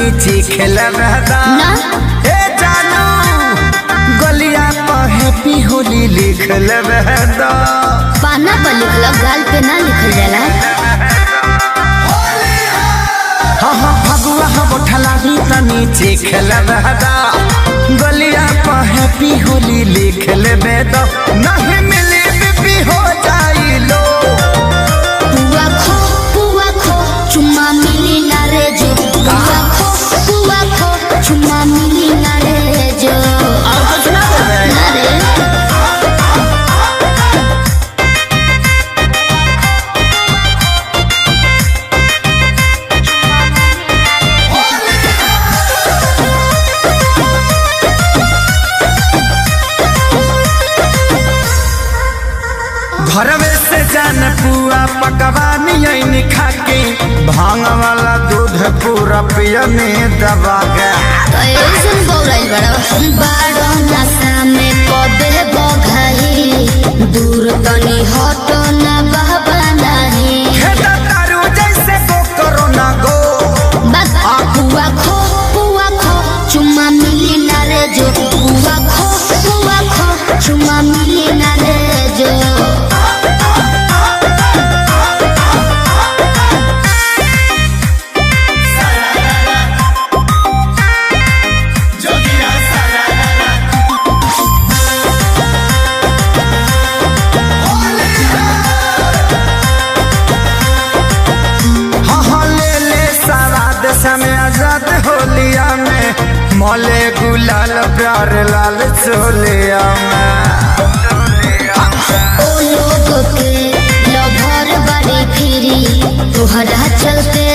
तनी खेलबेदा ए जानू गलिया पर हैप्पी होली लिख लेबेदा। पाना पर लिखल गाल पे ना लिखल जाला। हाँ हाँ फगुआ हम ठलाही तनी खेलबेदा गलिया पर हैप्पी होली लिख लेबेदा। नहीं मिली बीपी हो जाई लो पुआ खो चुम्मा मिली ना रे जो। पुआ खो चुम्मा मिली ना रे जो। और कुछ ना ना रे घरवे से जान पुआ पकवानी खा के भांग वाला दूध पूरा पियने दबा गया। बारो नशा में कबे बघाई दूर तनी हटो ना बहबा नहीं। खेता तारू जैसे गो करो ना गो पुआ खो चुम्मा मिली ना रे जो। पुआ खो चुम्मा मिली ना रे जो। समय आजाद होलिया में मौले गुलाल प्यार लाल चोलिया में। ओ लोग के लभर बड़ी फिरी तुहरा चलते